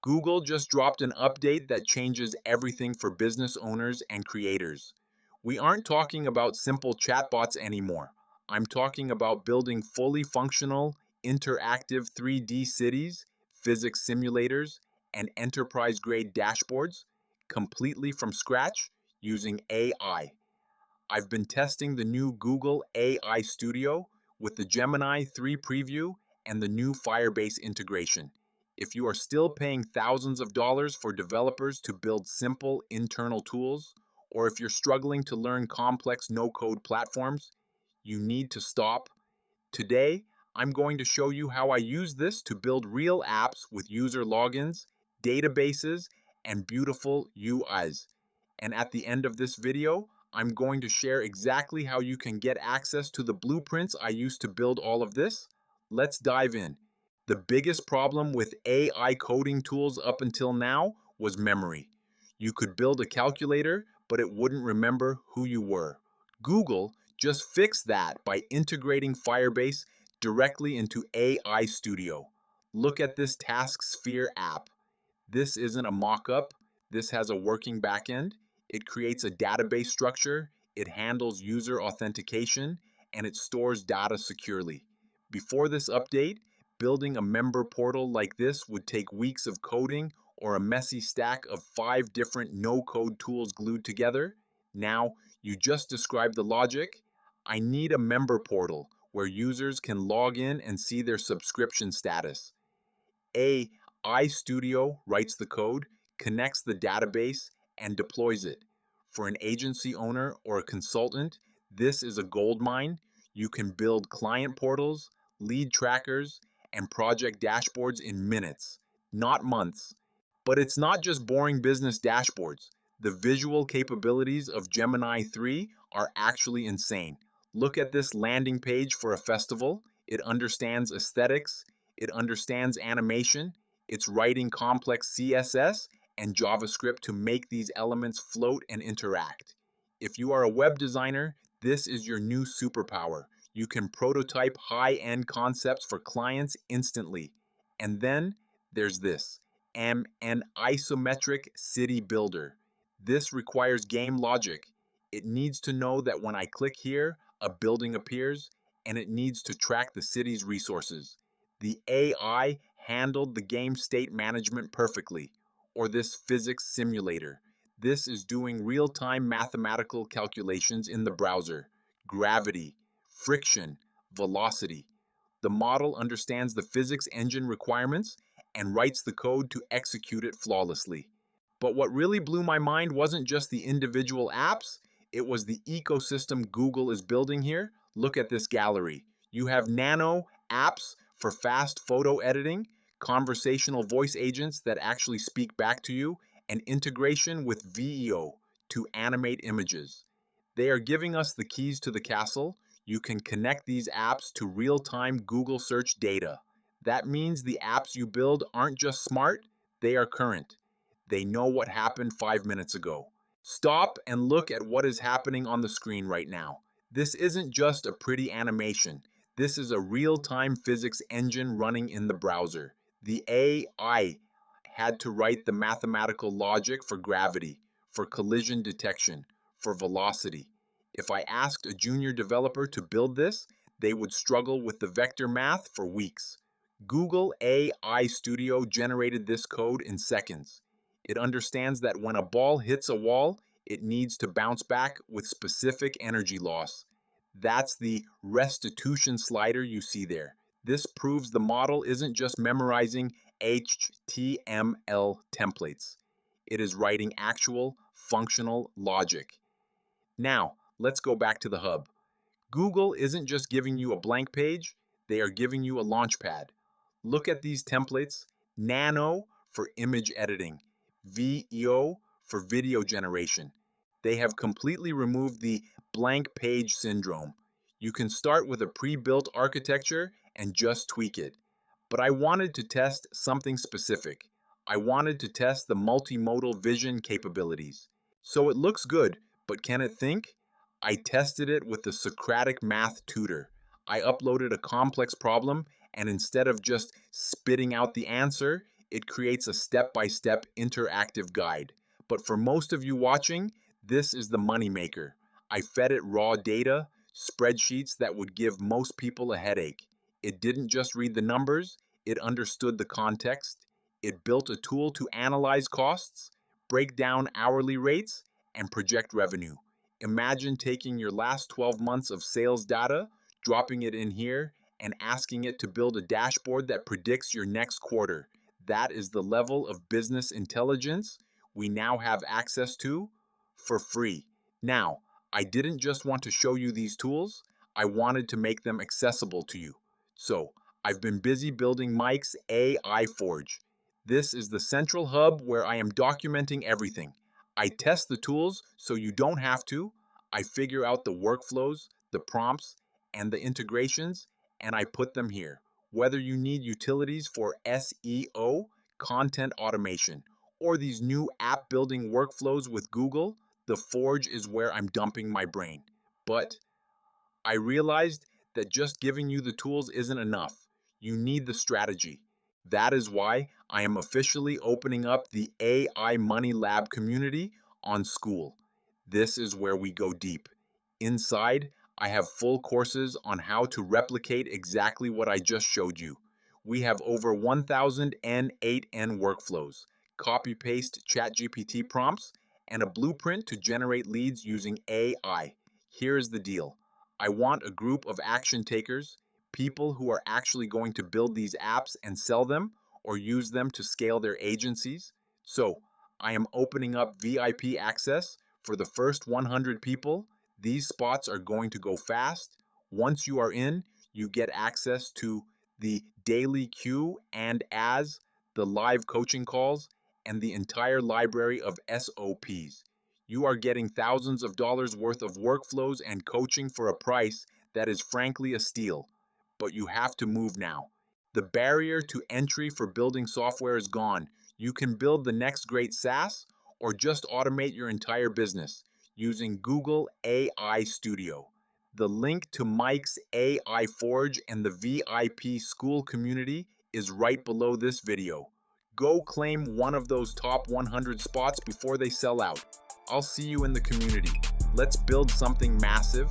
Google just dropped an update that changes everything for business owners and creators. We aren't talking about simple chatbots anymore. I'm talking about building fully functional, interactive 3D cities, physics simulators, and enterprise grade dashboards completely from scratch using AI. I've been testing the new Google AI Studio with the Gemini 3 preview and the new Firebase integration. If you are still paying thousands of dollars for developers to build simple internal tools, or if you're struggling to learn complex no-code platforms, you need to stop. Today, I'm going to show you how I use this to build real apps with user logins, databases, and beautiful UIs. And at the end of this video, I'm going to share exactly how you can get access to the blueprints I used to build all of this. Let's dive in. The biggest problem with AI coding tools up until now was memory. You could build a calculator, but it wouldn't remember who you were. Google just fixed that by integrating Firebase directly into AI Studio. Look at this TaskSphere app. This isn't a mock-up. This has a working backend. It creates a database structure, it handles user authentication, and it stores data securely. Before this update, building a member portal like this would take weeks of coding or a messy stack of 5 different no-code tools glued together. Now, you just described the logic. I need a member portal where users can log in and see their subscription status. iStudio writes the code, connects the database, and deploys it. For an agency owner or a consultant, this is a gold mine. You can build client portals, lead trackers, and project dashboards in minutes, not months. But it's not just boring business dashboards. The visual capabilities of Gemini 3 are actually insane. Look at this landing page for a festival. It understands aesthetics, it understands animation, it's writing complex CSS and JavaScript to make these elements float and interact. If you are a web designer, this is your new superpower. You can prototype high-end concepts for clients instantly. And then there's this, an isometric city builder. This requires game logic. It needs to know that when I click here, a building appears, and it needs to track the city's resources. The AI handled the game state management perfectly. Or this physics simulator. This is doing real-time mathematical calculations in the browser. Gravity, friction, velocity. The model understands the physics engine requirements and writes the code to execute it flawlessly. But what really blew my mind wasn't just the individual apps, it was the ecosystem Google is building here. Look at this gallery. You have nano apps for fast photo editing, conversational voice agents that actually speak back to you, and integration with VEO to animate images. They are giving us the keys to the castle. You can connect these apps to real-time Google search data. That means the apps you build aren't just smart, they are current. They know what happened 5 minutes ago. Stop and look at what is happening on the screen right now. This isn't just a pretty animation. This is a real-time physics engine running in the browser. The AI had to write the mathematical logic for gravity, for collision detection, for velocity. If I asked a junior developer to build this, they would struggle with the vector math for weeks. Google AI Studio generated this code in seconds. It understands that when a ball hits a wall, it needs to bounce back with specific energy loss. That's the restitution slider you see there. This proves the model isn't just memorizing HTML templates. It is writing actual, functional logic. Now, let's go back to the hub. Google isn't just giving you a blank page, they are giving you a launchpad. Look at these templates: Nano for image editing, VEO for video generation. They have completely removed the blank page syndrome. You can start with a pre-built architecture and just tweak it. But I wanted to test something specific. I wanted to test the multimodal vision capabilities. So it looks good, but can it think? I tested it with the Socratic math tutor. I uploaded a complex problem, and instead of just spitting out the answer, it creates a step-by-step interactive guide. But for most of you watching, this is the moneymaker. I fed it raw data, spreadsheets that would give most people a headache. It didn't just read the numbers, it understood the context. It built a tool to analyze costs, break down hourly rates, and project revenue. Imagine taking your last 12 months of sales data, dropping it in here, and asking it to build a dashboard that predicts your next quarter. That is the level of business intelligence we now have access to for free. Now, I didn't just want to show you these tools, I wanted to make them accessible to you. So, I've been busy building Mike's AI Forge. This is the central hub where I am documenting everything. I test the tools so you don't have to. I figure out the workflows, the prompts, and the integrations, and I put them here. Whether you need utilities for SEO, content automation, or these new app building workflows with Google, the Forge is where I'm dumping my brain. But I realized that just giving you the tools isn't enough. You need the strategy. That is why I am officially opening up the AI Money Lab community on Skool. This is where we go deep. Inside, I have full courses on how to replicate exactly what I just showed you. We have over 1,000 N8N workflows, copy paste ChatGPT prompts, and a blueprint to generate leads using AI. Here's the deal. I want a group of action takers, people who are actually going to build these apps and sell them or use them to scale their agencies. So, I am opening up VIP access for the first 100 people. These spots are going to go fast. Once you are in, you get access to the daily queue and as the live coaching calls and the entire library of SOPs. You are getting thousands of dollars worth of workflows and coaching for a price that is frankly a steal. But you have to move now. The barrier to entry for building software is gone. You can build the next great SaaS or just automate your entire business using Google AI Studio. The link to Mike's AI Forge and the VIP Skool community is right below this video. Go claim one of those top 100 spots before they sell out. I'll see you in the community. Let's build something massive